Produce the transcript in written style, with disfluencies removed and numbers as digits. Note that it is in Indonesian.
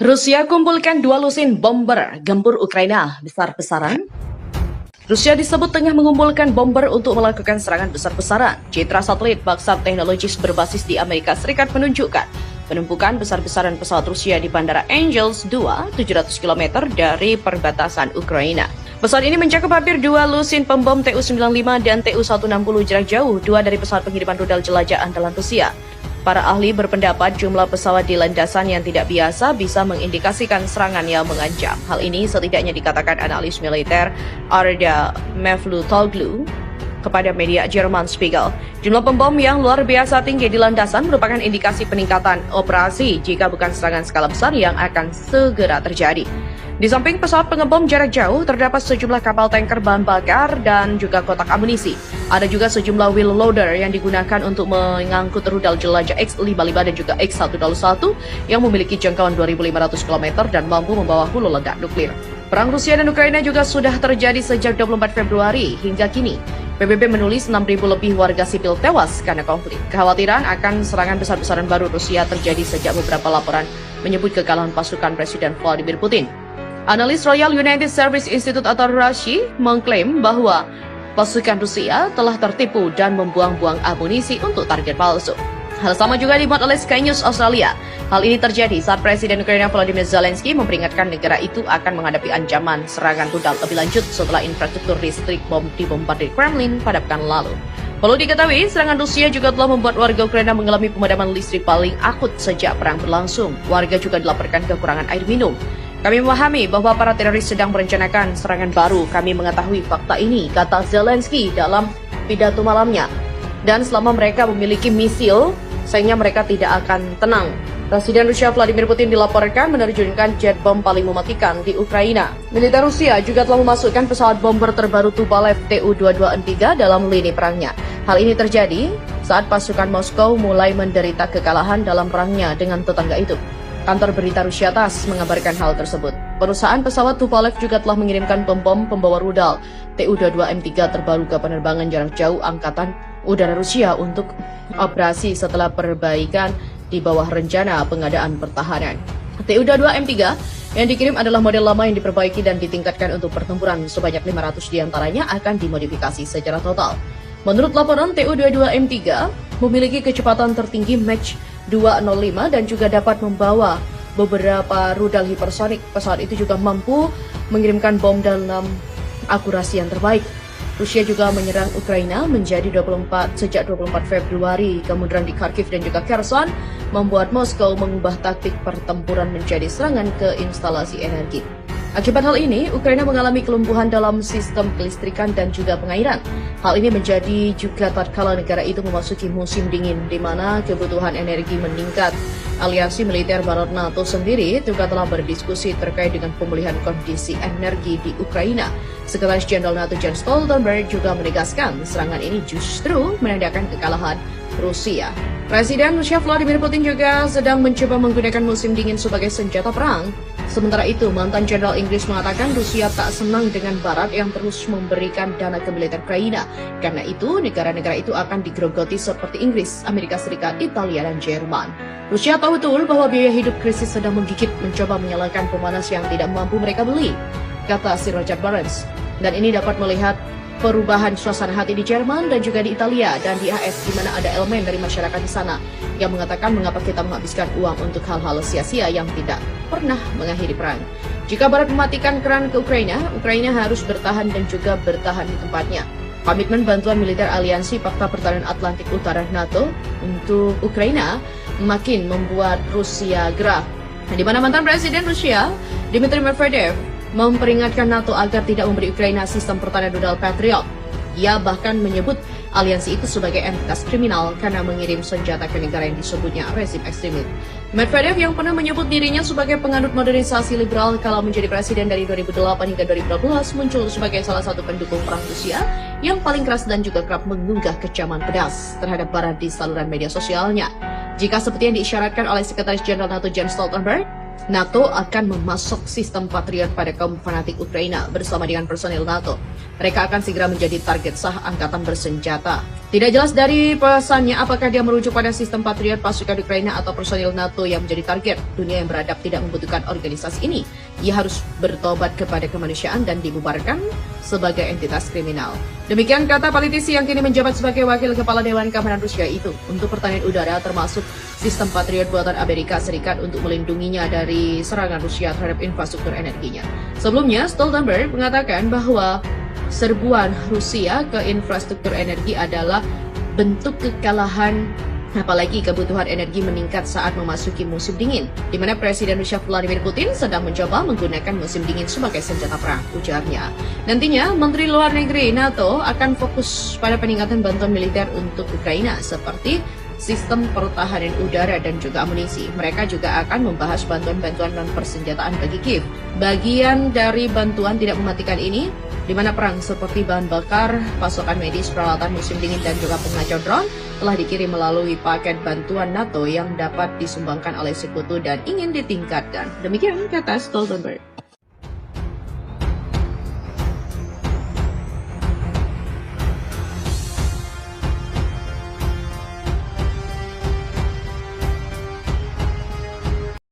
Rusia kumpulkan 2 lusin bomber gempur Ukraina besar-besaran. Rusia disebut tengah mengumpulkan bomber untuk melakukan serangan besar-besaran. Citra satelit Baksat Teknologis berbasis di Amerika Serikat menunjukkan penumpukan besar-besaran pesawat Rusia di Bandara Angels 2, 700 km dari perbatasan Ukraina. Pesawat ini mencakup hampir 2 lusin pembom Tu-95 dan Tu-160 jarak jauh, 2 dari pesawat pengiriman rudal jelajah andalan Rusia. Para ahli berpendapat jumlah pesawat di landasan yang tidak biasa bisa mengindikasikan serangan yang mengancam. Hal ini setidaknya dikatakan analis militer Arda Mevlutoglu kepada media Jerman Spiegel. Jumlah pembom yang luar biasa tinggi di landasan merupakan indikasi peningkatan operasi jika bukan serangan skala besar yang akan segera terjadi. Di samping pesawat pengebom jarak jauh, terdapat sejumlah kapal tanker bahan bakar dan juga kotak amunisi. Ada juga sejumlah wheel loader yang digunakan untuk mengangkut rudal jelajah X-55 dan juga X-121 yang memiliki jangkauan 2.500 km dan mampu membawa hulu ledak nuklir. Perang Rusia dan Ukraina juga sudah terjadi sejak 24 Februari hingga kini. PBB menulis 6.000 lebih warga sipil tewas karena konflik. Kekhawatiran akan serangan besar-besaran baru Rusia terjadi sejak beberapa laporan menyebut kekalahan pasukan Presiden Vladimir Putin. Analis Royal United Service Institute atau RUSI mengklaim bahwa pasukan Rusia telah tertipu dan membuang-buang amunisi untuk target palsu. Hal sama juga dimuat oleh Sky News Australia. Hal ini terjadi saat Presiden Ukraina Volodymyr Zelensky memperingatkan negara itu akan menghadapi ancaman serangan rudal lebih lanjut setelah infrastruktur listrik dibombardir Kremlin pada pekan lalu. Perlu diketahui, serangan Rusia juga telah membuat warga Ukraina mengalami pemadaman listrik paling akut sejak perang berlangsung. Warga juga dilaporkan kekurangan air minum. Kami memahami bahwa para teroris sedang merencanakan serangan baru. Kami mengetahui fakta ini, kata Zelensky dalam pidato malamnya. Dan selama mereka memiliki misil, sayangnya mereka tidak akan tenang. Presiden Rusia Vladimir Putin dilaporkan menerjunkan jet bom paling mematikan di Ukraina. Militer Rusia juga telah memasukkan pesawat bomber terbaru Tupolev Tu-22M3 dalam lini perangnya. Hal ini terjadi saat pasukan Moskow mulai menderita kekalahan dalam perangnya dengan tetangga itu. Kantor berita Rusia TASS mengabarkan hal tersebut. Perusahaan pesawat Tupolev juga telah mengirimkan pembom pembawa rudal Tu-22M3 terbaru ke penerbangan jarak jauh Angkatan Udara Rusia untuk operasi setelah perbaikan di bawah rencana pengadaan pertahanan. Tu-22M3 yang dikirim adalah model lama yang diperbaiki dan ditingkatkan untuk pertempuran. Sebanyak 500 diantaranya akan dimodifikasi secara total. Menurut laporan, Tu-22M3 memiliki kecepatan tertinggi Mach 205 dan juga dapat membawa beberapa rudal hipersonik. Pesawat itu juga mampu mengirimkan bom dalam akurasi yang terbaik. Rusia juga menyerang Ukraina sejak 24 Februari. Kemudian di Kharkiv dan juga Kherson membuat Moskow mengubah taktik pertempuran menjadi serangan ke instalasi energi. Akibat hal ini, Ukraina mengalami kelumpuhan dalam sistem kelistrikan dan juga pengairan. Hal ini menjadi juga tatkala negara itu memasuki musim dingin, di mana kebutuhan energi meningkat. Aliansi militer barat NATO sendiri juga telah berdiskusi terkait dengan pemulihan kondisi energi di Ukraina. Sekretaris Jenderal NATO Jens Stoltenberg juga menegaskan serangan ini justru menandakan kekalahan Rusia. Presiden Rusia Vladimir Putin juga sedang mencoba menggunakan musim dingin sebagai senjata perang. Sementara itu, mantan Jenderal Inggris mengatakan Rusia tak senang dengan Barat yang terus memberikan dana ke militer Ukraina. Karena itu, negara-negara itu akan digerogoti seperti Inggris, Amerika Serikat, Italia, dan Jerman. Rusia tahu betul bahwa biaya hidup krisis sedang menggigit mencoba menyalakan pemanas yang tidak mampu mereka beli, kata Sir Richard Barnes. Dan ini dapat melihat perubahan suasana hati di Jerman dan juga di Italia dan di AS, di mana ada elemen dari masyarakat di sana yang mengatakan mengapa kita menghabiskan uang untuk hal-hal sia-sia yang tidak pernah mengakhiri perang. Jika Barat mematikan keran ke Ukraina, Ukraina harus bertahan dan juga bertahan di tempatnya. Komitmen bantuan militer aliansi Pakta Pertahanan Atlantik Utara NATO untuk Ukraina makin membuat Rusia gerah. Di mana mantan Presiden Rusia Dmitry Medvedev memperingatkan NATO agar tidak memberi Ukraina sistem pertahanan rudal Patriot. Ia bahkan menyebut aliansi itu sebagai entitas kriminal karena mengirim senjata ke negara yang disebutnya rezim ekstremis. Medvedev yang pernah menyebut dirinya sebagai penganut modernisasi liberal kala menjadi presiden dari 2008 hingga 2012 muncul sebagai salah satu pendukung perang Rusia yang paling keras dan juga kerap mengunggah kecaman pedas terhadap Barat di saluran media sosialnya. Jika seperti yang diisyaratkan oleh Sekretaris Jenderal NATO Jens Stoltenberg, NATO akan memasok sistem Patriot pada kaum fanatik Ukraina bersama dengan personil NATO. Mereka akan segera menjadi target sah angkatan bersenjata. Tidak jelas dari pesannya apakah dia merujuk pada sistem Patriot pasukan Ukraina atau personil NATO yang menjadi target. Dunia yang beradab tidak membutuhkan organisasi ini. Ia harus bertobat kepada kemanusiaan dan dibubarkan sebagai entitas kriminal. Demikian kata politisi yang kini menjabat sebagai wakil kepala Dewan Keamanan Rusia itu untuk pertahanan udara termasuk sistem Patriot buatan Amerika Serikat untuk melindunginya dari serangan Rusia terhadap infrastruktur energinya. Sebelumnya, Stoltenberg mengatakan bahwa serbuan Rusia ke infrastruktur energi adalah bentuk kekalahan, apalagi kebutuhan energi meningkat saat memasuki musim dingin, di mana Presiden Rusia Vladimir Putin sedang mencoba menggunakan musim dingin sebagai senjata perang, ujarnya. Nantinya, Menteri Luar Negeri NATO akan fokus pada peningkatan bantuan militer untuk Ukraina, seperti sistem pertahanan udara dan juga amunisi. Mereka juga akan membahas bantuan-bantuan non-persenjataan bagi Kiev. Bagian dari bantuan tidak mematikan ini, di mana perang seperti bahan bakar, pasokan medis, peralatan musim dingin, dan juga pengacau drone telah dikirim melalui paket bantuan NATO yang dapat disumbangkan oleh sekutu dan ingin ditingkatkan. Demikian kata Stoltenberg.